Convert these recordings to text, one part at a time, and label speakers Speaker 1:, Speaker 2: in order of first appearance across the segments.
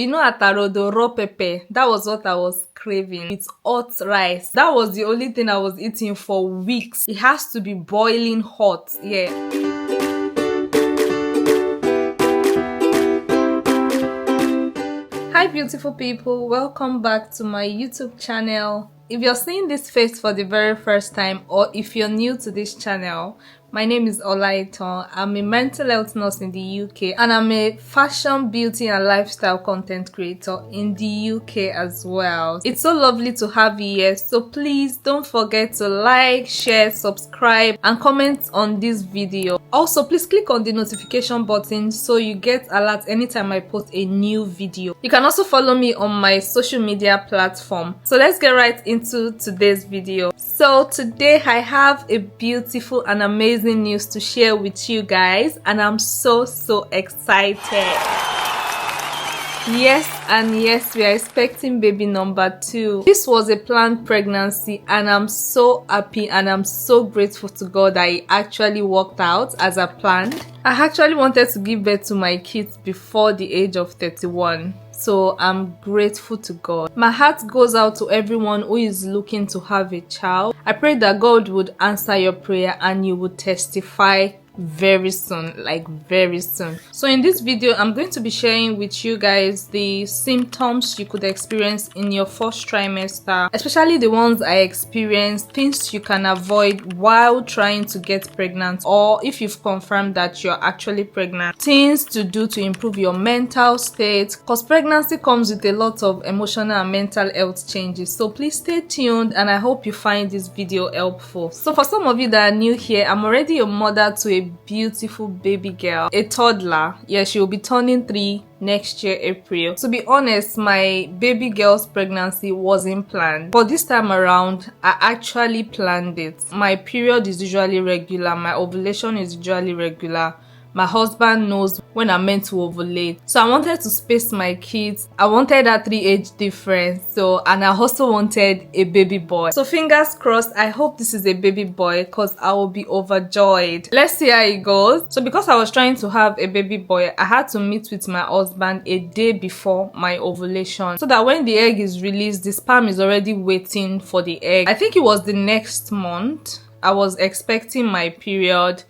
Speaker 1: Atarodo raw pepper. That was what I was craving. It's hot rice. That was the only thing I was eating for weeks. It has to be boiling hot. Yeah. Hi beautiful people, welcome back to my YouTube channel. If you're seeing this face for the very first time, or if you're new to this channel, my name is Olaiton. I'm a mental health nurse in the UK and I'm a fashion, beauty and lifestyle content creator in the UK as well. It's so lovely to have you here, so please don't forget to like, share, subscribe and comment on this video. Also, please click on the notification button so you get alerts anytime I post a new video. You can also follow me on my social media platform. So let's get right into today's video. So today I have a beautiful and amazing news to share with you guys, and I'm so excited. Yes, we are expecting baby number 2. This was a planned pregnancy and I'm so happy and I'm so grateful to God that it actually worked out as I planned. I actually wanted to give birth to my kids before the age of 31. So I'm grateful to God. My heart goes out to everyone who is looking to have a child. I pray that God would answer your prayer and you would testify very soon, like very soon. So in this video I'm going to be sharing with you guys the symptoms you could experience in your first trimester, especially the ones I experienced, things you can avoid while trying to get pregnant, or if you've confirmed that you're actually pregnant, things to do to improve your mental state, because pregnancy comes with a lot of emotional and mental health changes. So please stay tuned and I hope you find this video helpful. So for some of you that are new here, I'm already a mother to a beautiful baby girl, a toddler. Yeah, she will be turning 3 next year April. To be honest, my baby girl's pregnancy wasn't planned, but this time around I actually planned it. My period is usually regular, my ovulation is usually regular. My husband knows when I'm meant to ovulate. So I wanted to space my kids. I wanted that 3 age difference. And I also wanted a baby boy. So fingers crossed, I hope this is a baby boy because I will be overjoyed. Let's see how it goes. So because I was trying to have a baby boy, I had to meet with my husband a day before my ovulation, so that when the egg is released, the sperm is already waiting for the egg. I think it was the next month. I was expecting my period.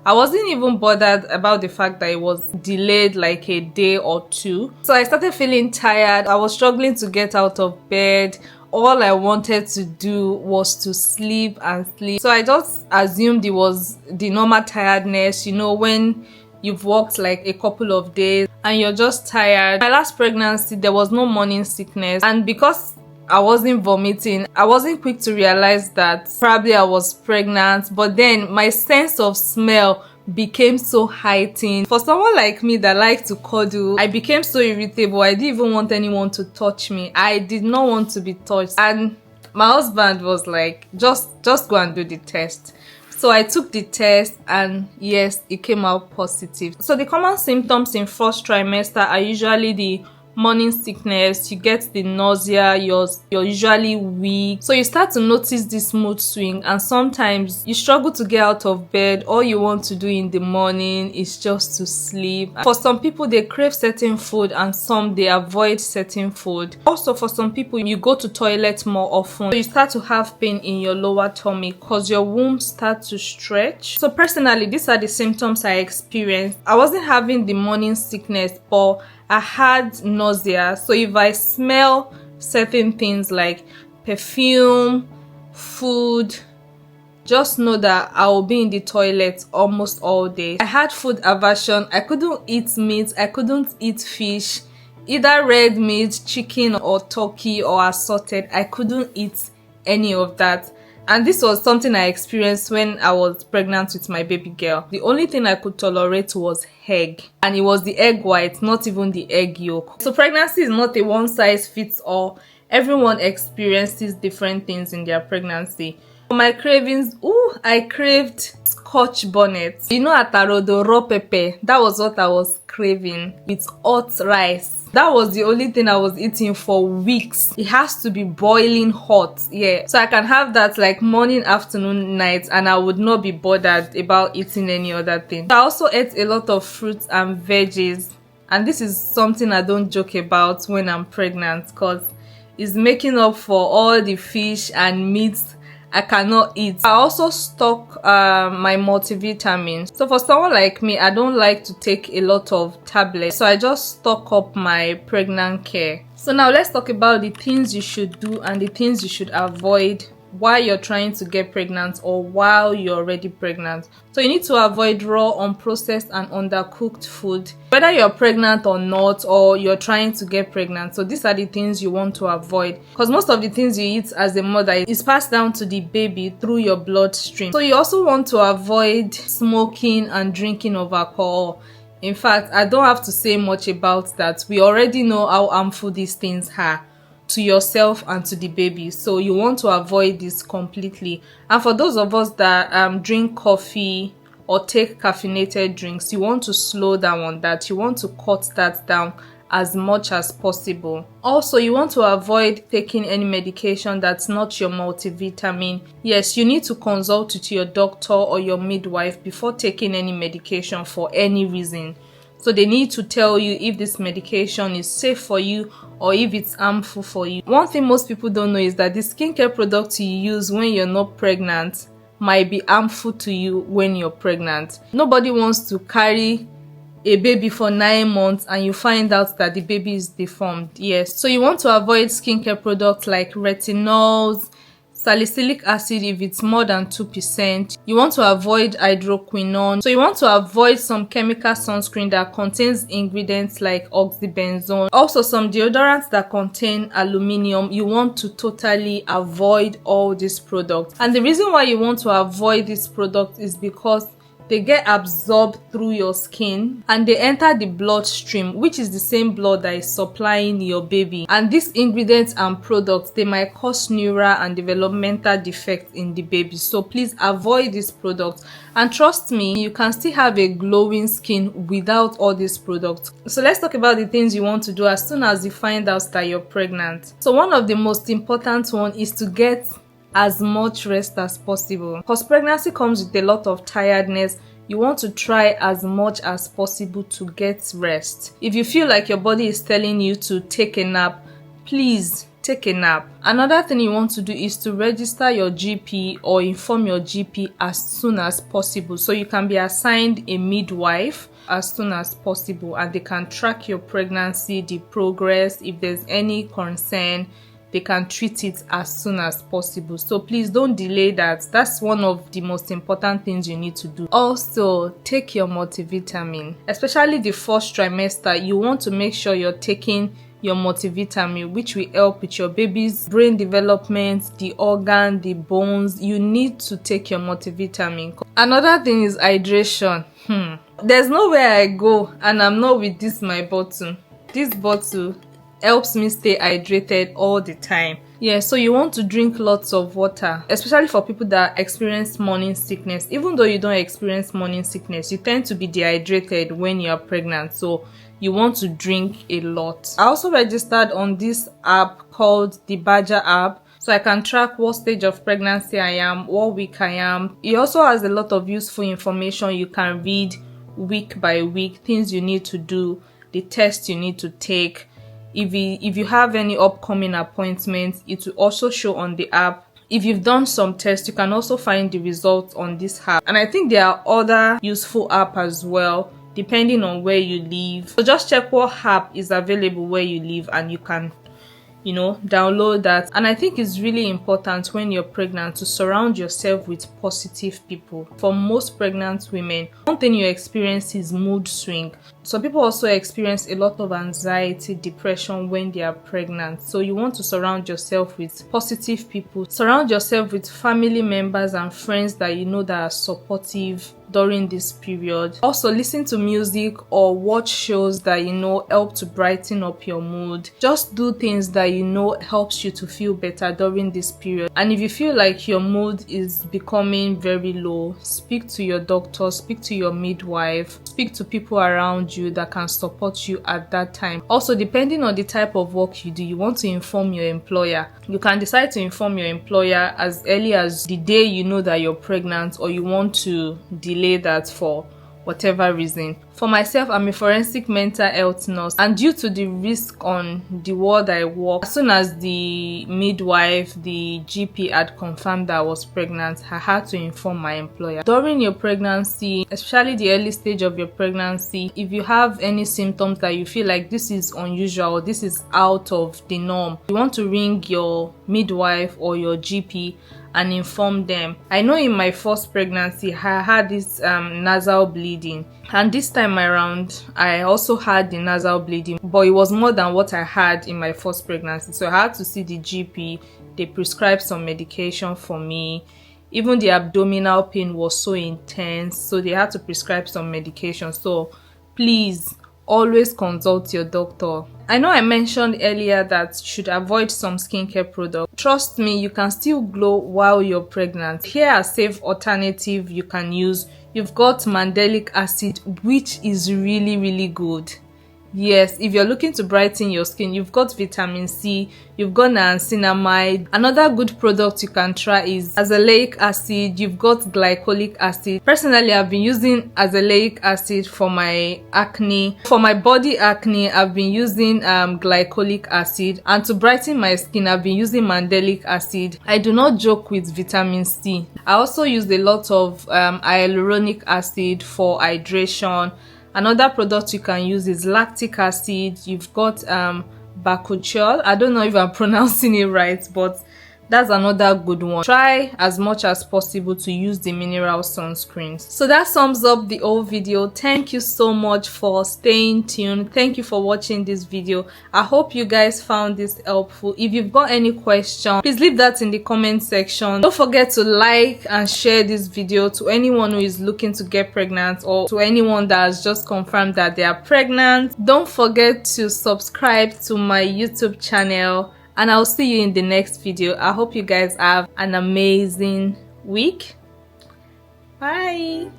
Speaker 1: I wasn't even bothered about the fact that it was delayed like a day or 2. So I started feeling tired. I was struggling to get out of bed. All I wanted to do was to sleep and sleep. So I just assumed it was the normal tiredness, you know, when you've worked like a couple of days and you're just tired. My last pregnancy, there was no morning sickness, and because I wasn't vomiting, I wasn't quick to realize that probably I was pregnant. But then my sense of smell became so heightened. For someone like me that likes to cuddle, I became so irritable. I didn't even want anyone to touch me. I did not want to be touched. And my husband was like, just go and do the test. So I took the test and yes, it came out positive. So the common symptoms in first trimester are usually the morning sickness, you get the nausea, you're usually weak. So you start to notice this mood swing and sometimes you struggle to get out of bed. All you want to do in the morning is just to sleep. For some people, they crave certain food and some they avoid certain food. Also for some people, you go to toilet more often. So you start to have pain in your lower tummy because your womb starts to stretch. So personally, these are the symptoms I experienced. I wasn't having the morning sickness, but I had nausea. So if I smell certain things like perfume, food, just know that I will be in the toilet almost all day. I had food aversion. I couldn't eat meat. I couldn't eat fish, either red meat, chicken or turkey or assorted. I couldn't eat any of that. And this was something I experienced when I was pregnant with my baby girl. The only thing I could tolerate was egg. And it was the egg white, not even the egg yolk. So pregnancy is not a one size fits all. Everyone experiences different things in their pregnancy. For my cravings, I craved scotch bonnet. Atarodo raw pepper. That was what I was craving with hot rice. That was the only thing I was eating for weeks. It has to be boiling hot, yeah. So I can have that like morning, afternoon, night, and I would not be bothered about eating any other thing. I also ate a lot of fruits and veggies. And this is something I don't joke about when I'm pregnant, because it's making up for all the fish and meats I cannot eat. I also stock my multivitamins. So for someone like me, I don't like to take a lot of tablets, so I just stock up my pregnant care. So now let's talk about the things you should do and the things you should avoid while you're trying to get pregnant or while you're already pregnant. So you need to avoid raw, unprocessed and undercooked food, whether you're pregnant or not, or you're trying to get pregnant. So these are the things you want to avoid, because most of the things you eat as a mother is passed down to the baby through your bloodstream. So you also want to avoid smoking and drinking of alcohol. In fact, I don't have to say much about that. We already know how harmful these things are to yourself and to the baby, so you want to avoid this completely. And for those of us that drink coffee or take caffeinated drinks, you want to slow down on that. You want to cut that down as much as possible. Also, you want to avoid taking any medication that's not your multivitamin. Yes, you need to consult with your doctor or your midwife before taking any medication for any reason. So they need to tell you if this medication is safe for you or if it's harmful for you. One thing most people don't know is that the skincare products you use when you're not pregnant might be harmful to you when you're pregnant. Nobody wants to carry a baby for 9 months and you find out that the baby is deformed. Yes, so you want to avoid skincare products like retinols, salicylic acid if it's more than 2%. You want to avoid hydroquinone. So you want to avoid some chemical sunscreen that contains ingredients like oxybenzone. Also some deodorants that contain aluminium. You want to totally avoid all these products. And the reason why you want to avoid these products is because they get absorbed through your skin and they enter the bloodstream, which is the same blood that is supplying your baby. And these ingredients and products, they might cause neural and developmental defects in the baby. So please avoid these products. And trust me, you can still have a glowing skin without all these products. So let's talk about the things you want to do as soon as you find out that you're pregnant. So one of the most important one is to get as much rest as possible, because pregnancy comes with a lot of tiredness. You want to try as much as possible to get rest. If you feel like your body is telling you to take a nap, please take a nap. Another thing you want to do is to register your GP or inform your GP as soon as possible, so you can be assigned a midwife as soon as possible and they can track your pregnancy, the progress. If there's any concern, they can treat it as soon as possible. So please don't delay that. That's one of the most important things you need to do. Also, take your multivitamin. Especially the first trimester, you want to make sure you're taking your multivitamin, which will help with your baby's brain development, the organ, the bones. You need to take your multivitamin. Another thing is hydration. There's nowhere I go and I'm not with this my bottle. This bottle helps me stay hydrated all the time. Yeah, so you want to drink lots of water, especially for people that experience morning sickness. Even though you don't experience morning sickness, you tend to be dehydrated when you're pregnant, so you want to drink a lot. I also registered on this app called the Badger app, so I can track what stage of pregnancy I am, what week I am. It also has a lot of useful information you can read week by week, things you need to do, the tests you need to take. If you have any upcoming appointments, it will also show on the app. If you've done some tests, you can also find the results on this app. And I think there are other useful apps as well, depending on where you live. So just check what app is available where you live and you can download that. And I think it's really important when you're pregnant to surround yourself with positive people. For most pregnant women, one thing you experience is mood swing. Some people also experience a lot of anxiety, depression when they are pregnant. So you want to surround yourself with positive people. Surround yourself with family members and friends that you know that are supportive during this period. Also listen to music or watch shows that help to brighten up your mood. Just do things that helps you to feel better during this period. And if you feel like your mood is becoming very low, speak to your doctor, speak to your midwife, speak to people around you that can support you at that time. Also, depending on the type of work you do, you want to inform your employer. You can decide to inform your employer as early as the day you know that you're pregnant, or you want to delay that for whatever reason. For myself, I'm a forensic mental health nurse, and due to the risk on the ward I work, as soon as the midwife, the GP had confirmed that I was pregnant, I had to inform my employer. During your pregnancy, especially the early stage of your pregnancy, if you have any symptoms that you feel like this is unusual or this is out of the norm, you want to ring your midwife or your GP and inform them. I know in my first pregnancy I had this nasal bleeding, and this time around I also had the nasal bleeding, but it was more than what I had in my first pregnancy. So I had to see the GP. They prescribed some medication for me. Even the abdominal pain was so intense, so they had to prescribe some medication. So please always consult your doctor. I know I mentioned earlier that you should avoid some skincare products. Trust me, you can still glow while you're pregnant. Here are safe alternative you can use. You've got mandelic acid, which is really good. Yes, if you're looking to brighten your skin, you've got vitamin C, you've got niacinamide. Another good product you can try is azelaic acid. You've got glycolic acid. Personally, I've been using azelaic acid for my acne. For my body acne, I've been using glycolic acid, and to brighten my skin, I've been using mandelic acid. I do not joke with vitamin C. I also use a lot of hyaluronic acid for hydration. Another product you can use is lactic acid. You've got bakuchiol. I don't know if I'm pronouncing it right, but that's another good one. Try as much as possible to use the mineral sunscreens. So that sums up the whole video. Thank you so much for staying tuned. Thank you for watching this video. I hope you guys found this helpful. If you've got any question, please leave that in the comment section. Don't forget to like and share this video to anyone who is looking to get pregnant, or to anyone that has just confirmed that they are pregnant. Don't forget to subscribe to my YouTube channel, and I'll see you in the next video. I hope you guys have an amazing week. Bye.